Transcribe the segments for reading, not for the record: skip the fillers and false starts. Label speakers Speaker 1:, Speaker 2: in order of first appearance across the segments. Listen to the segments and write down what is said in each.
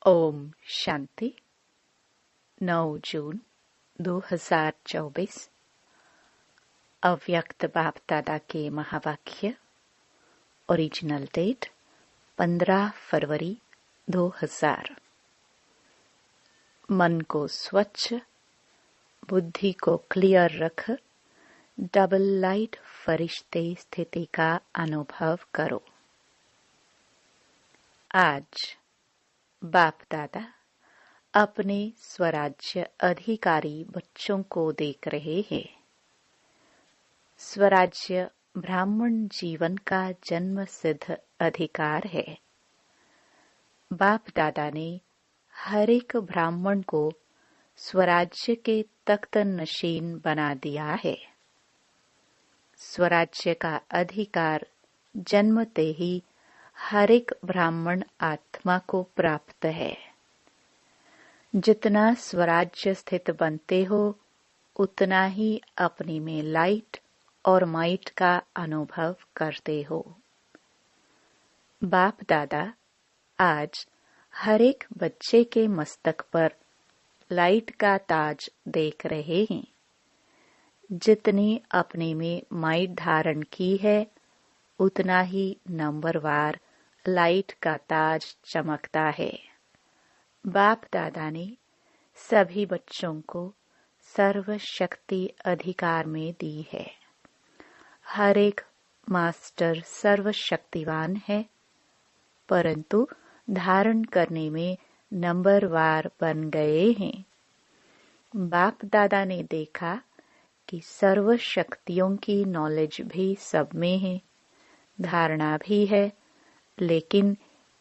Speaker 1: ओम शांति। 9 जून 2024 अव्यक्त बाप दादा के महावाक्य। ओरिजिनल डेट 15 फरवरी 2000। मन को स्वच्छ, बुद्धि को क्लियर रख, डबल लाइट फरिश्ते स्थिति का अनुभव करो। आज बाप दादा अपने स्वराज्य अधिकारी बच्चों को देख रहे हैं। स्वराज्य ब्राह्मण जीवन का जन्म सिद्ध अधिकार है। बाप दादा ने हर एक ब्राह्मण को स्वराज्य के तख्त नशीन बना दिया है। स्वराज्य का अधिकार जन्मते ही हर एक ब्राह्मण आत्मा को प्राप्त है। जितना स्वराज्य स्थित बनते हो, उतना ही अपने में लाइट और माइट का अनुभव करते हो। बाप दादा आज हर एक बच्चे के मस्तक पर लाइट का ताज देख रहे हैं। जितनी अपने में माइट धारण की है, उतना ही नंबरवार लाइट का ताज चमकता है। बाप दादा ने सभी बच्चों को सर्वशक्ति अधिकार में दी है। हर एक मास्टर सर्वशक्तिवान है, परंतु धारण करने में नंबरवार बन गए हैं। बाप दादा ने देखा कि सर्व शक्तियों की नॉलेज भी सब में है, धारणा भी है, लेकिन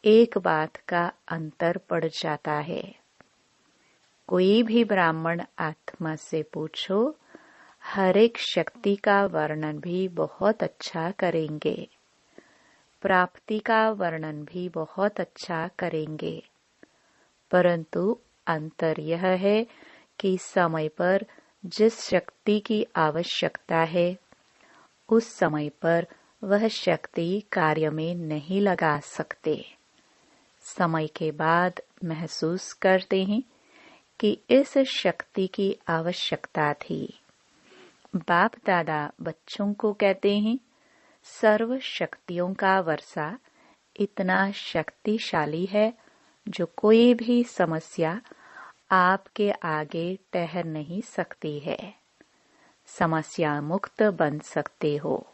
Speaker 1: एक बात का अंतर पड़ जाता है। कोई भी ब्राह्मण आत्मा से पूछो, हर एक शक्ति का वर्णन भी बहुत अच्छा करेंगे, प्राप्ति का वर्णन भी बहुत अच्छा करेंगे, परंतु अंतर यह है कि समय पर जिस शक्ति की आवश्यकता है, उस समय पर वह शक्ति कार्य में नहीं लगा सकते। समय के बाद महसूस करते हैं कि इस शक्ति की आवश्यकता थी। बाप दादा बच्चों को कहते हैं, सर्व शक्तियों का वर्षा इतना शक्तिशाली है जो कोई भी समस्या आपके आगे ठहर नहीं सकती है। समस्या मुक्त बन सकते हो।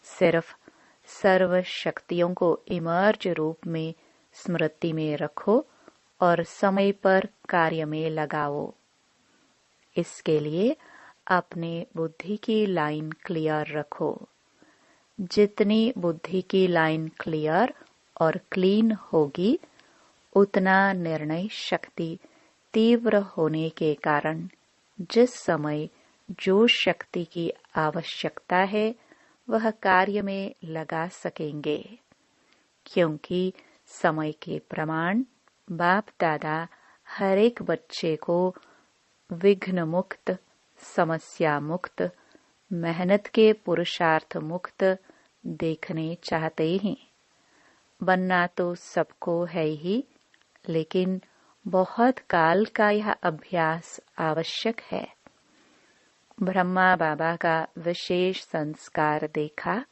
Speaker 1: सिर्फ सर्व शक्तियों को इमर्ज रूप में स्मृति में रखो और समय पर कार्य में लगाओ। इसके लिए अपने बुद्धि की लाइन क्लियर रखो। जितनी बुद्धि की लाइन क्लियर और क्लीन होगी, उतना निर्णय शक्ति तीव्र होने के कारण जिस समय जो शक्ति की आवश्यकता है, वह कार्य में लगा सकेंगे। क्योंकि समय के प्रमाण बाप दादा हर एक बच्चे को विघ्न मुक्त, समस्या मुक्त, मेहनत के पुरुषार्थ मुक्त देखने चाहते हैं। बनना तो सबको है ही, लेकिन बहुत काल का यह अभ्यास आवश्यक है। ब्रह्मा बाबा का विशेष संस्कार देखा,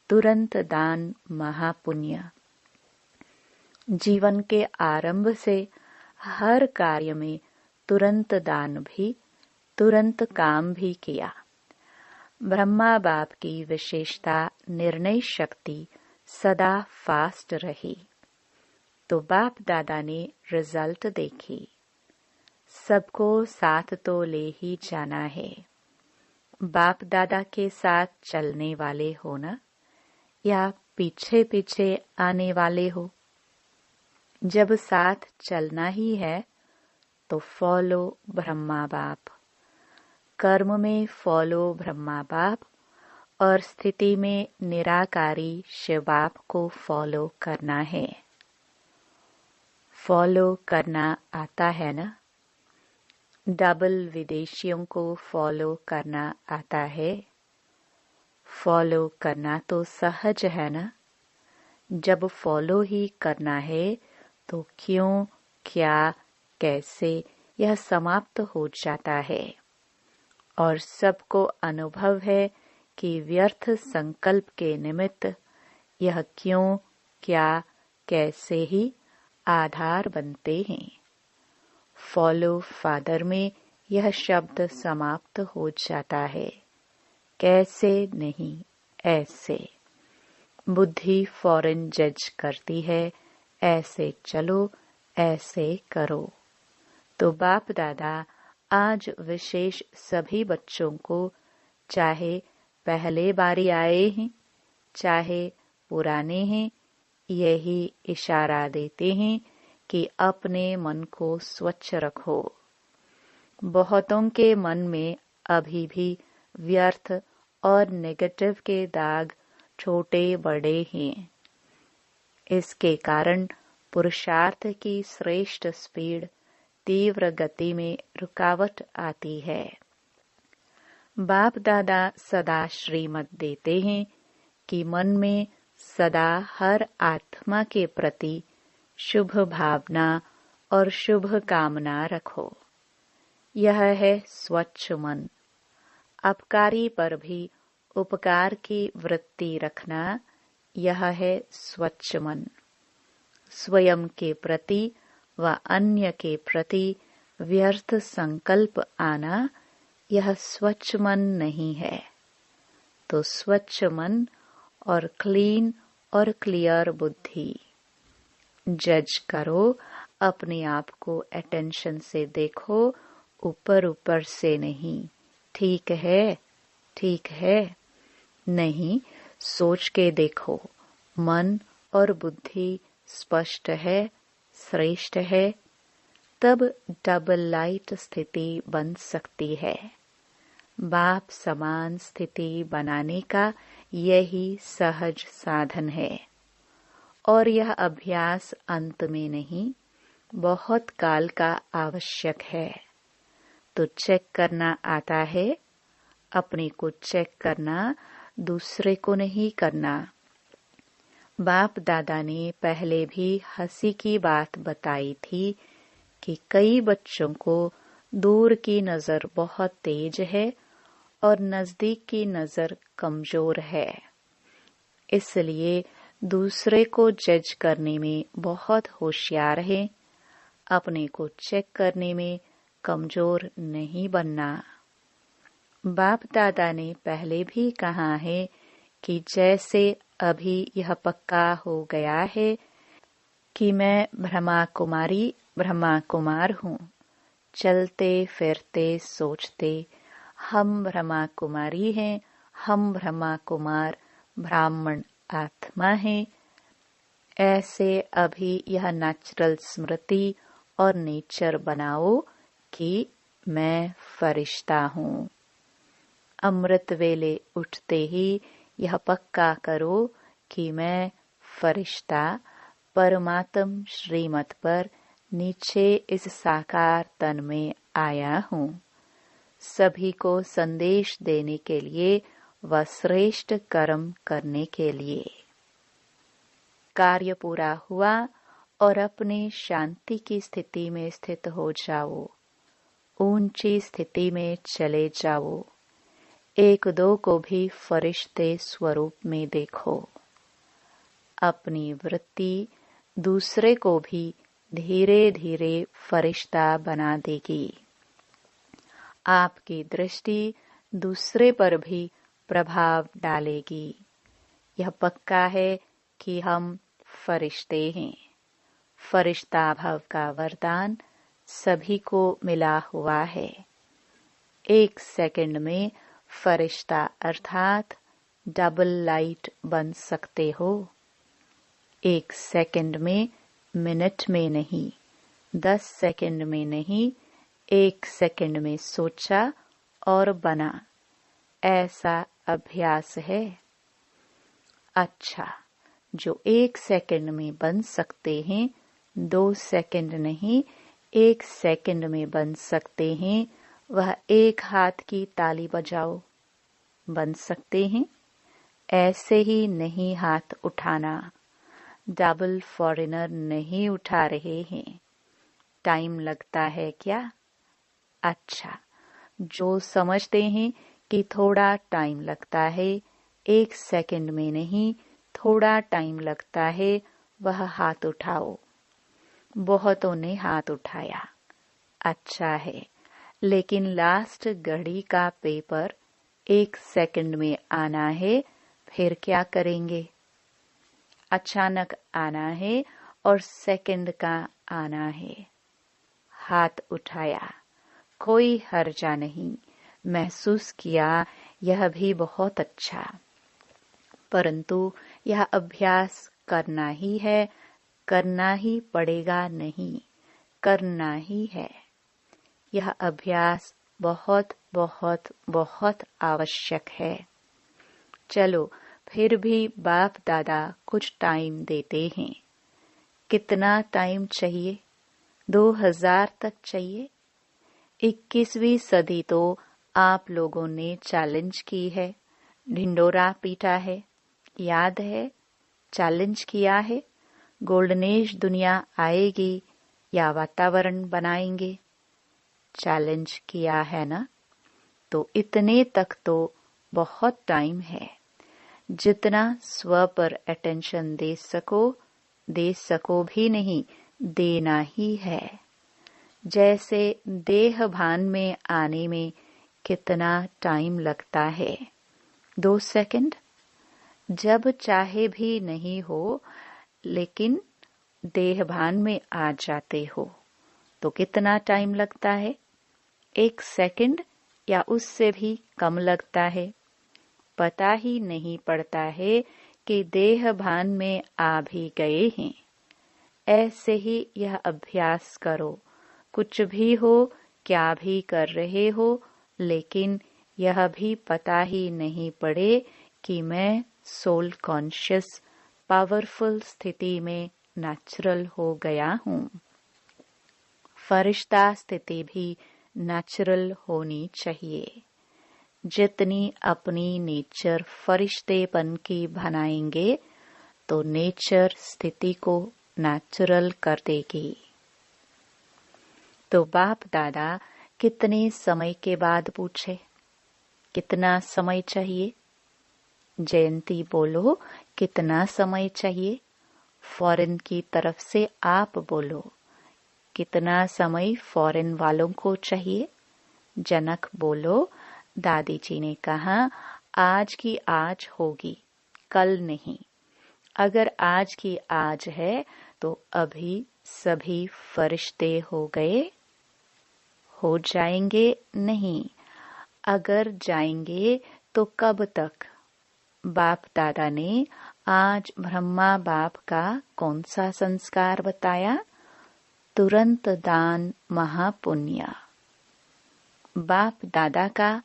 Speaker 1: तुरंत दान महापुण्य। जीवन के आरंभ से हर कार्य में तुरंत दान भी, तुरंत काम भी किया। ब्रह्मा बाप की विशेषता निर्णय शक्ति सदा फास्ट रही, तो बाप दादा ने रिजल्ट देखी। सबको साथ तो ले ही जाना है। बाप दादा के साथ चलने वाले हो ना, या पीछे पीछे आने वाले हो? जब साथ चलना ही है तो फॉलो ब्रह्मा बाप। कर्म में फॉलो ब्रह्मा बाप और स्थिति में निराकारी शिव बाप को फॉलो करना है। फॉलो करना आता है ना? डबल विदेशियों को फॉलो करना आता है। फॉलो करना तो सहज है ना? जब फॉलो ही करना है तो क्यों, क्या, कैसे यह समाप्त हो जाता है और सबको अनुभव है कि व्यर्थ संकल्प के निमित्त यह क्यों, क्या, कैसे ही आधार बनते हैं। फॉलो फादर में यह शब्द समाप्त हो जाता है, कैसे नहीं, ऐसे। बुद्धि फौरन जज करती है, ऐसे चलो, ऐसे करो। तो बाप दादा आज विशेष सभी बच्चों को, चाहे पहले बारी आए हैं चाहे पुराने हैं, यही इशारा देते हैं कि अपने मन को स्वच्छ रखो। बहुतों के मन में अभी भी व्यर्थ और नेगेटिव के दाग छोटे बड़े हैं। इसके कारण पुरुषार्थ की श्रेष्ठ स्पीड तीव्र गति में रुकावट आती है। बाप दादा सदा श्रीमत देते हैं कि मन में सदा हर आत्मा के प्रति शुभ भावना और शुभ कामना रखो। यह है स्वच्छ मन। अपकारी पर भी उपकार की वृत्ति रखना, यह है स्वच्छ मन। स्वयं के प्रति व अन्य के प्रति व्यर्थ संकल्प आना, यह स्वच्छ मन नहीं है। तो स्वच्छ मन और क्लीन और क्लियर बुद्धि। जज करो, अपने आप को अटेंशन से देखो, ऊपर ऊपर से नहीं। ठीक है, ठीक है, नहीं, सोच के देखो, मन और बुद्धि स्पष्ट है, श्रेष्ठ है, तब डबल लाइट स्थिति बन सकती है। बाप समान स्थिति बनाने का यही सहज साधन है और यह अभ्यास अंत में नहीं, बहुत काल का आवश्यक है। तो चेक करना आता है, अपने को चेक करना, दूसरे को नहीं करना। बाप दादा ने पहले भी हंसी की बात बताई थी कि कई बच्चों को दूर की नजर बहुत तेज है और नजदीक की नजर कमजोर है, इसलिए दूसरे को जज करने में बहुत होशियार है, अपने को चेक करने में कमजोर नहीं बनना। बाप दादा ने पहले भी कहा है कि जैसे अभी यह पक्का हो गया है कि मैं ब्रह्मा कुमारी ब्रह्मा कुमार हूँ, चलते फिरते सोचते हम ब्रह्मा कुमारी हैं, हम ब्रह्मा कुमार ब्राह्मण आत्मा हैं, ऐसे अभी यह नेचुरल स्मृति और नेचर बनाओ कि मैं फरिश्ता हूँ। अमृत वेले उठते ही यह पक्का करो कि मैं फरिश्ता परमात्म श्रीमत पर नीचे इस साकार तन में आया हूँ, सभी को संदेश देने के लिए व श्रेष्ठ कर्म करने के लिए। कार्य पूरा हुआ और अपने शांति की स्थिति में स्थित हो जाओ, ऊंची स्थिति में चले जाओ। एक दो को भी फरिश्ते स्वरूप में देखो। अपनी वृत्ति दूसरे को भी धीरे धीरे फरिश्ता बना देगी। आपकी दृष्टि दूसरे पर भी प्रभाव डालेगी। यह पक्का है कि हम फरिश्ते हैं। फरिश्ता भव का वरदान सभी को मिला हुआ है। 1 सेकंड में फरिश्ता अर्थात डबल लाइट बन सकते हो। 1 सेकंड में, मिनट में नहीं, 10 सेकंड में नहीं, 1 सेकंड में सोचा और बना, ऐसा अभ्यास है। अच्छा, जो 1 सेकंड में बन सकते हैं, 2 सेकंड नहीं, 1 सेकंड में बन सकते हैं, वह एक हाथ की ताली बजाओ। बन सकते हैं? ऐसे ही नहीं हाथ उठाना, डबल फॉरेनर नहीं उठा रहे हैं। टाइम लगता है क्या? अच्छा, जो समझते हैं कि थोड़ा टाइम लगता है, 1 सेकंड में नहीं, थोड़ा टाइम लगता है, वह हाथ उठाओ। बहुतों ने हाथ उठाया। अच्छा है, लेकिन लास्ट घड़ी का पेपर 1 सेकंड में आना है, फिर क्या करेंगे? अचानक आना है और सेकंड का आना है। हाथ उठाया, कोई हर्जा नहीं, महसूस किया, यह भी बहुत अच्छा। परंतु यह अभ्यास करना ही है, करना ही पड़ेगा नहीं, करना ही है। यह अभ्यास बहुत बहुत बहुत आवश्यक है। चलो, फिर भी बाप दादा कुछ टाइम देते हैं। कितना टाइम चाहिए? 2000 तक चाहिए। 21वीं सदी तो आप लोगों ने चैलेंज की है, ढिंडोरा पीटा है, याद है? चैलेंज किया है, गोल्डन एज दुनिया आएगी या वातावरण बनाएंगे? चैलेंज किया है ना? तो इतने तक तो बहुत टाइम है। जितना स्व पर अटेंशन दे सको भी नहीं, देना ही है। जैसे देह भान में आने में कितना टाइम लगता है? 2 सेकंड। जब चाहे भी नहीं हो, लेकिन देह भान में आ जाते हो, तो कितना टाइम लगता है? 1 सेकंड या उससे भी कम लगता है। पता ही नहीं पड़ता है कि देह भान में आ भी गए हैं। ऐसे ही यह अभ्यास करो, कुछ भी हो, क्या भी कर रहे हो, लेकिन यह भी पता ही नहीं पड़े कि मैं सोल कॉन्शियस पावरफुल स्थिति में नेचुरल हो गया हूँ। फरिश्ता स्थिति भी नेचुरल होनी चाहिए। जितनी अपनी नेचर फरिश्तेपन की बनाएंगे, तो नेचर स्थिति को नेचुरल कर देगी। तो बाप दादा कितने समय के बाद पूछे, कितना समय चाहिए? जयंती बोलो, कितना समय चाहिए? फॉरेन की तरफ से आप बोलो, कितना समय फॉरेन वालों को चाहिए? जनक बोलो, दादी जी ने कहा, आज की आज होगी, कल नहीं। अगर आज की आज है तो अभी सभी फरिश्ते हो गए, हो जाएंगे नहीं। अगर जाएंगे तो कब तक? बाप दादा ने आज ब्रह्मा बाप का कौन सा संस्कार बताया? तुरंत दान महापुण्य। बाप दादा का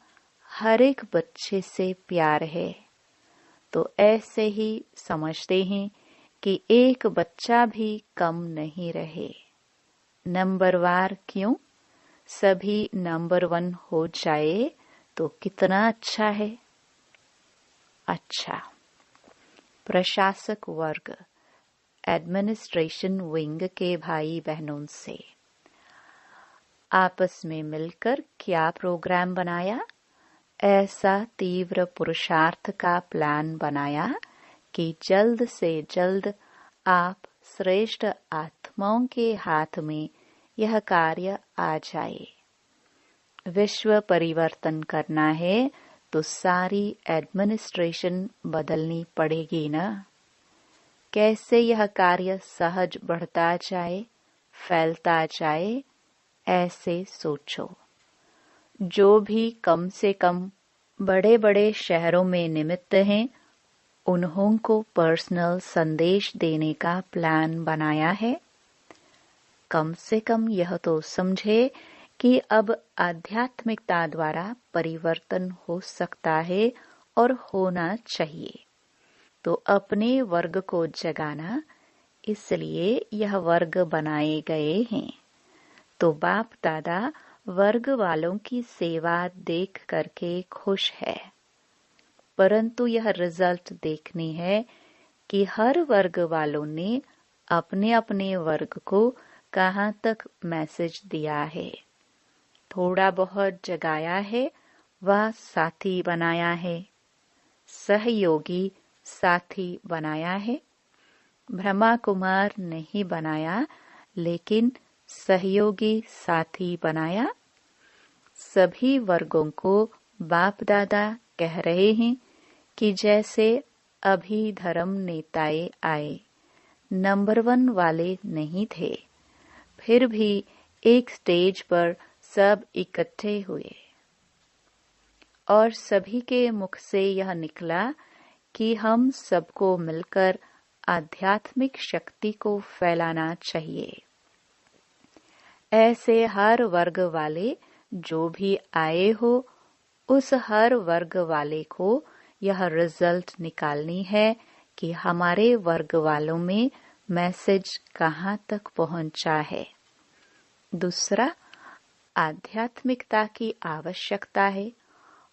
Speaker 1: हर एक बच्चे से प्यार है, तो ऐसे ही समझते हैं कि एक बच्चा भी कम नहीं रहे। नंबरवार क्यों? सभी नंबर 1 हो जाए तो कितना अच्छा है। अच्छा, प्रशासक वर्ग, एडमिनिस्ट्रेशन विंग के भाई बहनों से आपस में मिलकर क्या प्रोग्राम बनाया? ऐसा तीव्र पुरुषार्थ का प्लान बनाया कि जल्द से जल्द आप श्रेष्ठ आत्माओं के हाथ में यह कार्य आ जाए। विश्व परिवर्तन करना है तो सारी एडमिनिस्ट्रेशन बदलनी पड़ेगी ना। कैसे यह कार्य सहज बढ़ता जाए, फैलता जाए, ऐसे सोचो। जो भी कम से कम बड़े बड़े शहरों में निमित्त हैं, उन्हों को पर्सनल संदेश देने का प्लान बनाया है। कम से कम यह तो समझे कि अब आध्यात्मिकता द्वारा परिवर्तन हो सकता है और होना चाहिए। तो अपने वर्ग को जगाना, इसलिए यह वर्ग बनाए गए हैं। तो बाप दादा वर्ग वालों की सेवा देख करके खुश है, परंतु यह रिजल्ट देखनी है कि हर वर्ग वालों ने अपने अपने वर्ग को कहाँ तक मैसेज दिया है। थोड़ा बहुत जगाया है व साथी बनाया है, सहयोगी साथी बनाया है। ब्रह्मा कुमार नहीं बनाया, लेकिन सहयोगी साथी बनाया। सभी वर्गों को बाप दादा कह रहे हैं कि जैसे अभी धर्म नेताए आए, नंबर 1 वाले नहीं थे, फिर भी एक स्टेज पर सब इकट्ठे हुए और सभी के मुख से यह निकला कि हम सबको मिलकर आध्यात्मिक शक्ति को फैलाना चाहिए। ऐसे हर वर्ग वाले जो भी आए हो, उस हर वर्ग वाले को यह रिजल्ट निकालनी है कि हमारे वर्ग वालों में मैसेज कहाँ तक पहुंचा है। दूसरा, आध्यात्मिकता की आवश्यकता है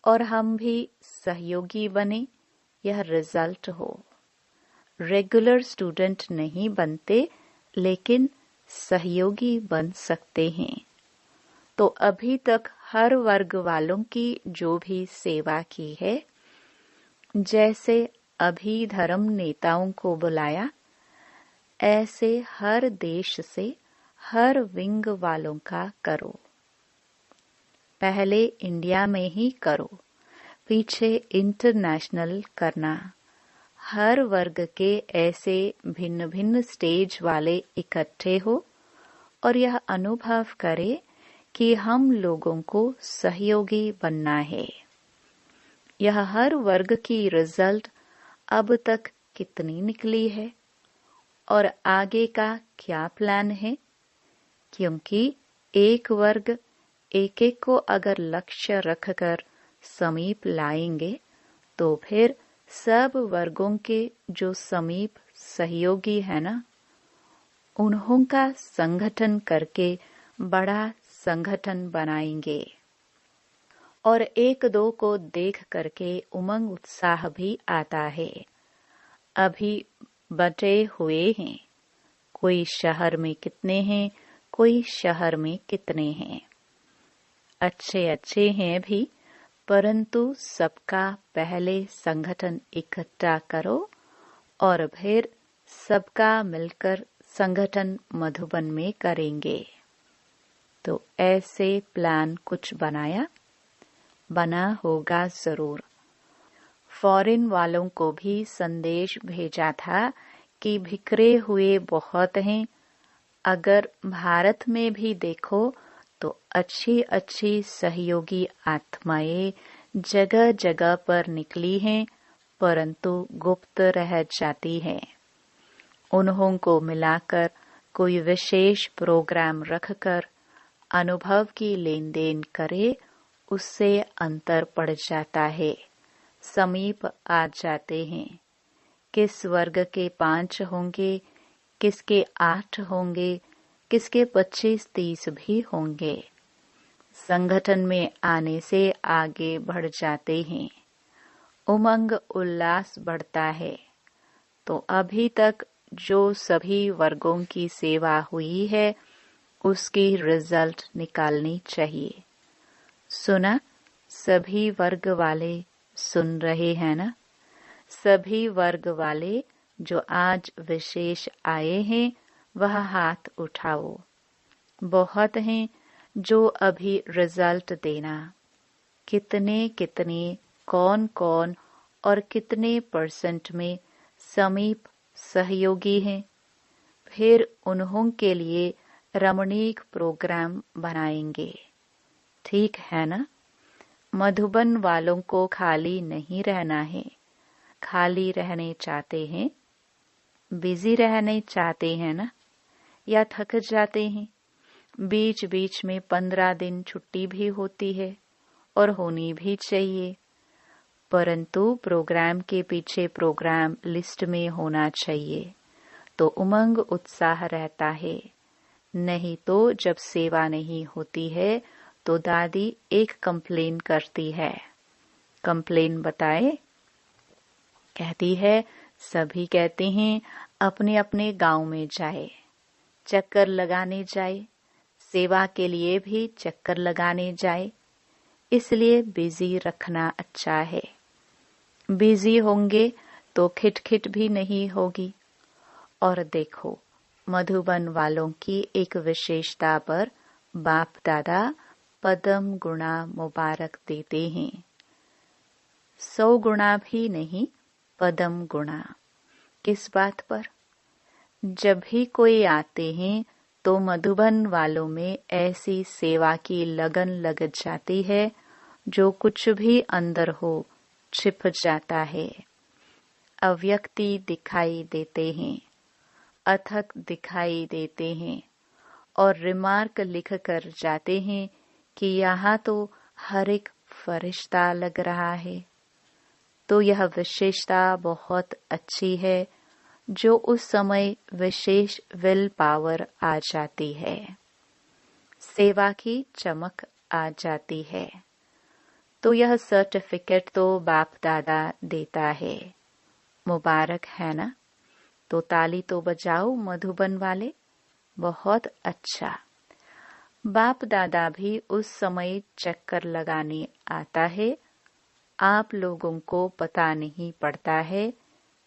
Speaker 1: और हम भी सहयोगी बने, यह रिजल्ट हो। रेगुलर स्टूडेंट नहीं बनते, लेकिन सहयोगी बन सकते हैं। तो अभी तक हर वर्ग वालों की जो भी सेवा की है, जैसे अभी धर्म नेताओं को बुलाया, ऐसे हर देश से हर विंग वालों का करो। पहले इंडिया में ही करो, पीछे इंटरनेशनल करना। हर वर्ग के ऐसे भिन्न भिन्न स्टेज वाले इकट्ठे हो और यह अनुभव करे कि हम लोगों को सहयोगी बनना है। यह हर वर्ग की रिजल्ट अब तक कितनी निकली है और आगे का क्या प्लान है, क्योंकि एक वर्ग एक एक को अगर लक्ष्य रखकर समीप लाएंगे तो फिर सब वर्गों के जो समीप सहयोगी है ना, उन्हों का संगठन करके बड़ा संगठन बनाएंगे और एक दो को देख करके उमंग उत्साह भी आता है। अभी बटे हुए हैं, कोई शहर में कितने हैं, कोई शहर में कितने हैं। अच्छे अच्छे हैं भी, परंतु सबका पहले संगठन इकट्ठा करो और फिर सबका मिलकर संगठन मधुबन में करेंगे। तो ऐसे प्लान कुछ बना होगा जरूर। फॉरेन वालों को भी संदेश भेजा था कि बिखरे हुए बहुत हैं। अगर भारत में भी देखो तो अच्छी अच्छी सहयोगी आत्माएं जगह जगह पर निकली हैं, परंतु गुप्त रह जाती हैं। उन्हों को मिलाकर कोई विशेष प्रोग्राम रखकर अनुभव की लेन देन करे, उससे अंतर पड़ जाता है, समीप आ जाते हैं। किस वर्ग के 5 होंगे, किसके 8 होंगे, किसके 25-30 भी होंगे। संगठन में आने से आगे बढ़ जाते हैं, उमंग उल्लास बढ़ता है। तो अभी तक जो सभी वर्गों की सेवा हुई है, उसकी रिजल्ट निकालनी चाहिए। सुना? सभी वर्ग वाले सुन रहे हैं ना? सभी वर्ग वाले जो आज विशेष आए हैं, वह हाथ उठाओ। बहुत हैं जो अभी रिजल्ट देना। कितने कितने, कौन कौन और कितने % में समीप सहयोगी हैं। फिर उन्हों के लिए रमणीक प्रोग्राम बनाएंगे। ठीक है ना? मधुबन वालों को खाली नहीं रहना है। खाली रहने चाहते हैं, बिजी रहने चाहते हैं ना, या थक जाते हैं? बीच बीच में 15 दिन छुट्टी भी होती है और होनी भी चाहिए, परंतु प्रोग्राम के पीछे प्रोग्राम लिस्ट में होना चाहिए, तो उमंग उत्साह रहता है। नहीं तो जब सेवा नहीं होती है तो दादी एक कंप्लेन करती है। कंप्लेन बताए? कहती है सभी कहते हैं अपने अपने गांव में जाए, चक्कर लगाने जाए, सेवा के लिए भी चक्कर लगाने जाए। इसलिए बिजी रखना अच्छा है। बिजी होंगे तो खिटखिट भी नहीं होगी। और देखो, मधुबन वालों की एक विशेषता पर बाप दादा पद्म गुणा मुबारक देते हैं। 100 गुणा भी नहीं, पद्म गुणा। किस बात पर? जब भी कोई आते हैं तो मधुबन वालों में ऐसी सेवा की लगन लग जाती है, जो कुछ भी अंदर हो छिप जाता है। अव्यक्ति दिखाई देते हैं, अथक दिखाई देते हैं और रिमार्क लिख कर जाते हैं कि यहाँ तो हर एक फरिश्ता लग रहा है। तो यह विशेषता बहुत अच्छी है, जो उस समय विशेष विल पावर आ जाती है, सेवा की चमक आ जाती है। तो यह सर्टिफिकेट तो बाप दादा देता है। मुबारक है ना? तो ताली तो बजाओ मधुबन वाले। बहुत अच्छा। बाप दादा भी उस समय चक्कर लगाने आता है। आप लोगों को पता नहीं पड़ता है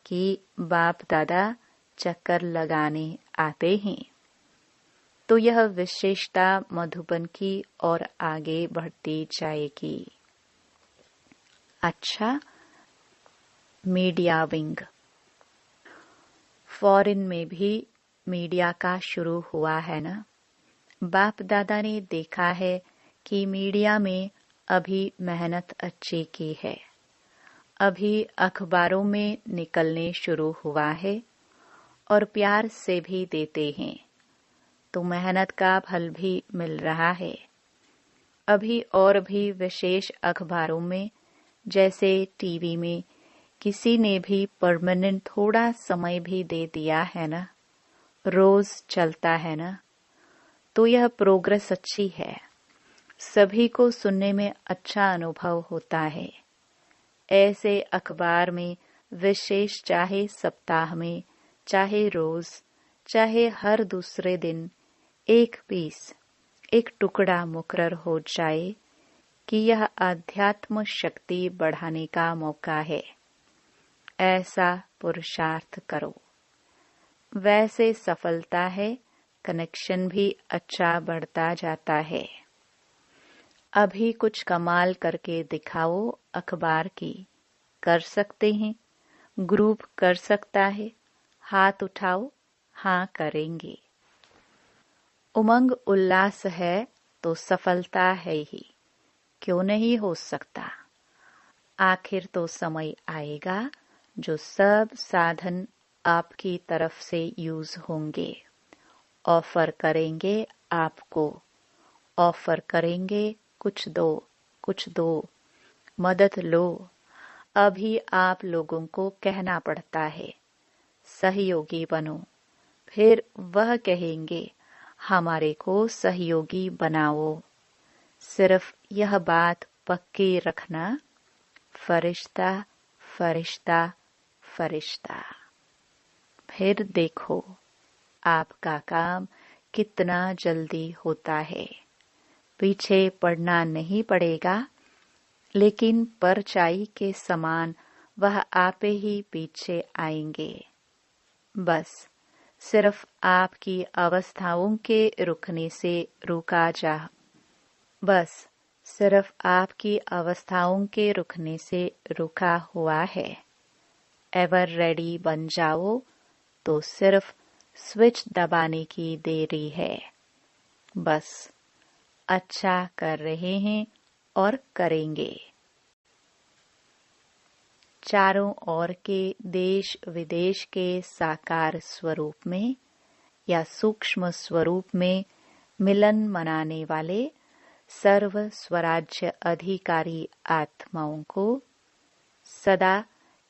Speaker 1: कि बाप दादा चक्कर लगाने आते हैं। तो यह विशेषता मधुबन की और आगे बढ़ती जाएगी। अच्छा, मीडिया विंग। फॉरेन में भी मीडिया का शुरू हुआ है ना? बाप दादा ने देखा है कि मीडिया में अभी मेहनत अच्छी की है। अभी अखबारों में निकलने शुरू हुआ है और प्यार से भी देते हैं, तो मेहनत का फल भी मिल रहा है। अभी और भी विशेष अखबारों में, जैसे टीवी में, किसी ने भी परमानेंट थोड़ा समय भी दे दिया है ना, रोज चलता है ना, तो यह प्रोग्रेस अच्छी है। सभी को सुनने में अच्छा अनुभव होता है। ऐसे अखबार में विशेष, चाहे सप्ताह में, चाहे रोज, चाहे हर दूसरे दिन एक पीस, एक टुकड़ा मुकर्रर हो जाए कि यह आध्यात्म शक्ति बढ़ाने का मौका है। ऐसा पुरुषार्थ करो। वैसे सफलता है, कनेक्शन भी अच्छा बढ़ता जाता है। अभी कुछ कमाल करके दिखाओ अखबार की। कर सकते हैं? ग्रुप कर सकता है? हाथ उठाओ। हाँ, करेंगे। उमंग उल्लास है तो सफलता है ही। क्यों नहीं हो सकता? आखिर तो समय आएगा जो सब साधन आपकी तरफ से यूज होंगे। ऑफर करेंगे आपको, ऑफर करेंगे कुछ दो, कुछ दो, मदद लो। अभी आप लोगों को कहना पड़ता है सहयोगी बनो, फिर वह कहेंगे हमारे को सहयोगी बनाओ। सिर्फ यह बात पक्की रखना, फरिश्ता, फरिश्ता, फरिश्ता। फिर देखो आपका काम कितना जल्दी होता है। पीछे पड़ना नहीं पड़ेगा, लेकिन परछाई के समान वह आपे ही पीछे आएंगे। बस सिर्फ आपकी अवस्थाओं के रुकने से रुका जा। बस सिर्फ आपकी अवस्थाओं के रुकने से रुका हुआ है। एवर रेडी बन जाओ तो सिर्फ स्विच दबाने की देरी है। बस अच्छा कर रहे हैं और करेंगे। चारों ओर के देश विदेश के साकार स्वरूप में या सूक्ष्म स्वरूप में मिलन मनाने वाले सर्व स्वराज्य अधिकारी आत्माओं को सदा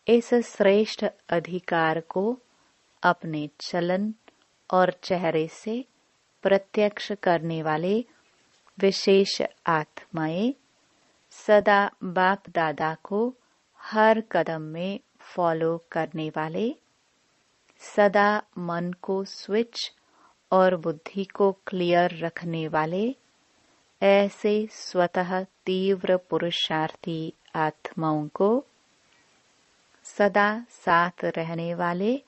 Speaker 1: इस श्रेष्ठ अधिकार को अपने चलन और चेहरे से प्रत्यक्ष करने वाले विशेष आत्माएं सदा बाप दादा को हर कदम में फॉलो करने वाले, सदा मन को स्विच और बुद्धि को क्लियर रखने वाले, ऐसे स्वतः तीव्र पुरुषार्थी आत्माओं को, सदा साथ रहने वाले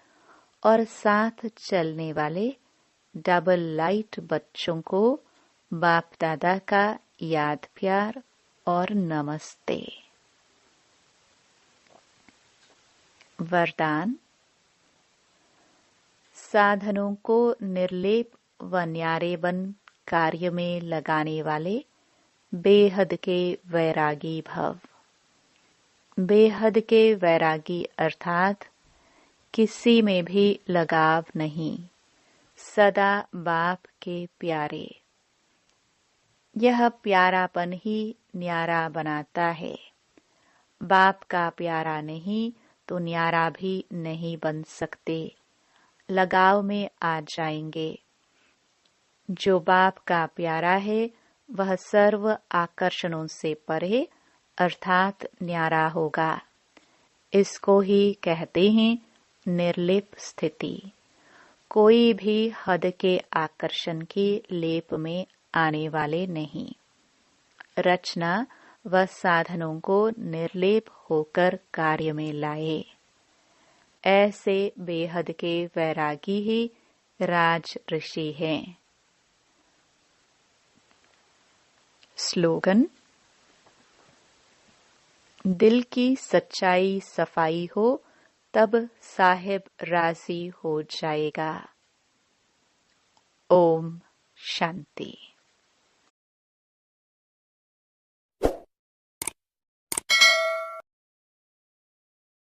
Speaker 1: और साथ चलने वाले डबल लाइट बच्चों को बाप दादा का याद प्यार और नमस्ते। वरदान। साधनों को निर्लेप व न्यारेबन कार्य में लगाने वाले बेहद के वैरागी भव। बेहद के वैरागी अर्थात किसी में भी लगाव नहीं, सदा बाप के प्यारे। यह प्यारापन ही न्यारा बनाता है। बाप का प्यारा नहीं तो न्यारा भी नहीं बन सकते, लगाव में आ जाएंगे। जो बाप का प्यारा है वह सर्व आकर्षणों से परे अर्थात न्यारा होगा। इसको ही कहते हैं निर्लिप स्थिति। कोई भी हद के आकर्षण की लेप में आने वाले नहीं। रचना व साधनों को निर्लेप होकर कार्य में लाए। ऐसे बेहद के वैरागी ही राज ऋषि हैं। स्लोगन। दिल की सच्चाई सफाई हो तब साहिब राजी हो जाएगा। ओम शांति।